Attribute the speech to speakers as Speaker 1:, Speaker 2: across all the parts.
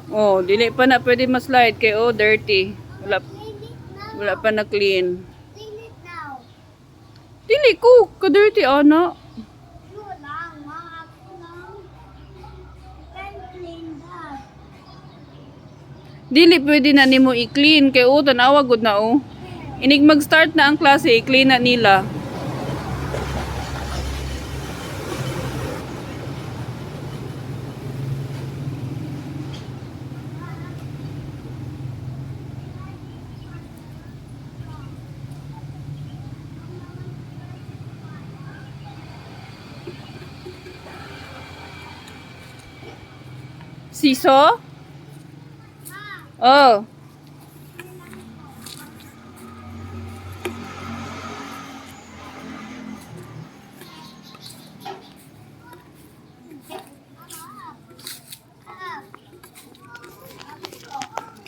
Speaker 1: Oh, dili pa na pwede ma-slide kay oh, dirty. Wala pa na clean.
Speaker 2: Clean it now.
Speaker 1: Dili ko, ka-dirty ana.
Speaker 2: You lang, mga ako lang. You can clean that.
Speaker 1: Dili pwede na nimo i-clean kay oh, tanawa gud na oh. Inig mag-start na ang klase, i-clean na nila. Siso? Oh.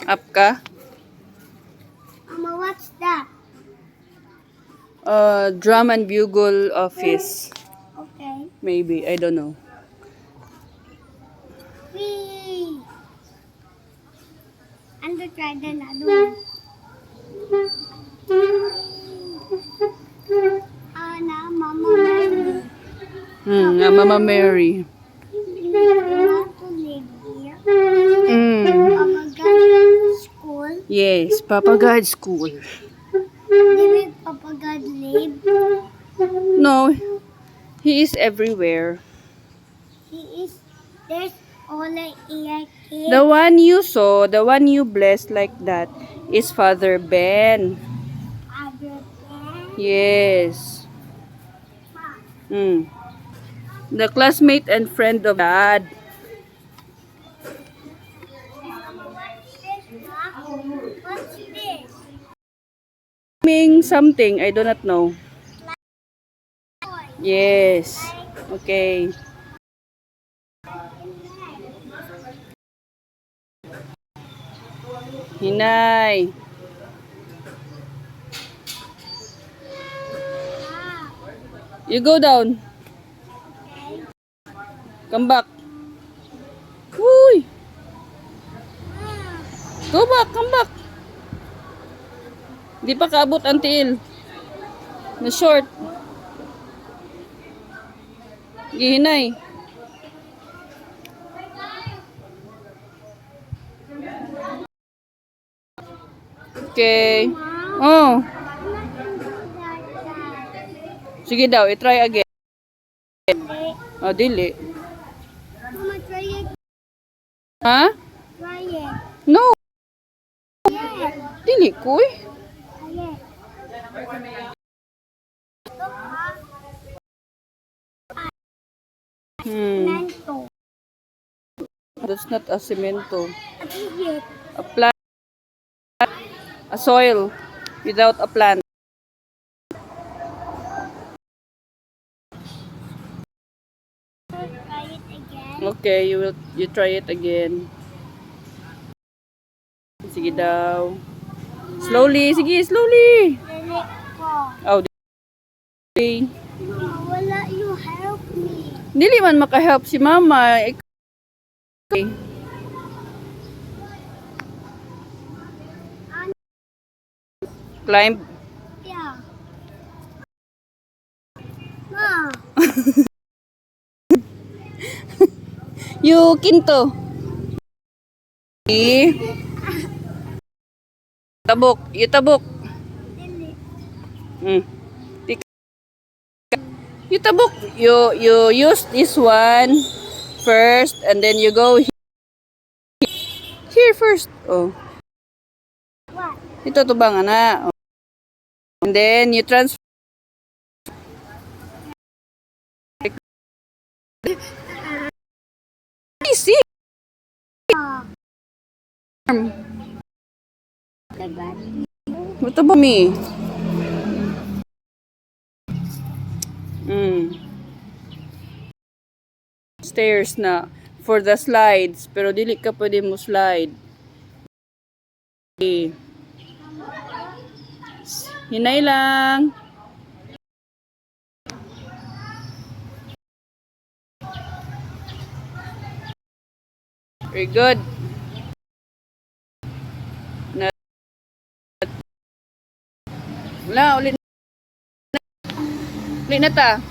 Speaker 1: Up ka?
Speaker 2: Mama, what's that?
Speaker 1: Drum and bugle office.
Speaker 2: Okay.
Speaker 1: Maybe, I don't know.
Speaker 2: Whee! And to try the another one. Now Mama Mary.
Speaker 1: Mama Mary.
Speaker 2: You want to live here? Papa God school?
Speaker 1: Yes, Papa God school.
Speaker 2: Did Papa God live?
Speaker 1: No, he is everywhere.
Speaker 2: He is. There's only a kid.
Speaker 1: The one you saw, the one you blessed like that, is Father Ben.
Speaker 2: Other than
Speaker 1: Yes. The classmate and friend of Dad.
Speaker 2: what's this, Mom? What's this?
Speaker 1: Meaning something, I do not know.
Speaker 2: Toy.
Speaker 1: Yes. Okay. Hinay.
Speaker 2: Ah,
Speaker 1: You go down.
Speaker 2: okay.
Speaker 1: Come back. Uy.
Speaker 2: Ah,
Speaker 1: Go back, come back. Di pa kaabot ang tiil. Na short. Gihinay. Okay.
Speaker 2: Mom,
Speaker 1: Oh.
Speaker 2: I'm not gonna do that.
Speaker 1: Sige daw, i-try again.
Speaker 2: Dad.
Speaker 1: Oh, dili.
Speaker 2: Mama, try it.
Speaker 1: Ha?
Speaker 2: Try it.
Speaker 1: No.
Speaker 2: Yeah.
Speaker 1: Dili ko eh.
Speaker 2: Try it. Look, Mom. Mento.
Speaker 1: That's not a cemento.
Speaker 2: What is it?
Speaker 1: A plant. A soil without a plant.
Speaker 2: Try it again.
Speaker 1: Okay, you try it again. Sige daw. Slowly, sige, slowly.
Speaker 2: Dili ko.
Speaker 1: Oh, okay.
Speaker 2: Mama, wala you help me.
Speaker 1: Dili man maka-help si Mama. Okay. Climb.
Speaker 2: Yeah. Ma.
Speaker 1: You kinto. Tabok, you tabok.
Speaker 2: Dili.
Speaker 1: Tik- You tabok. You use this one first and then you go here first. Oh.
Speaker 2: What?
Speaker 1: Ito tubangan na. Oh. And then you transfer. Easy. Ito ba mi? Stairs na for the slides pero dili ka pwede mo slide. Okay. Hinay lang. Very good. Wala, ulit na ta.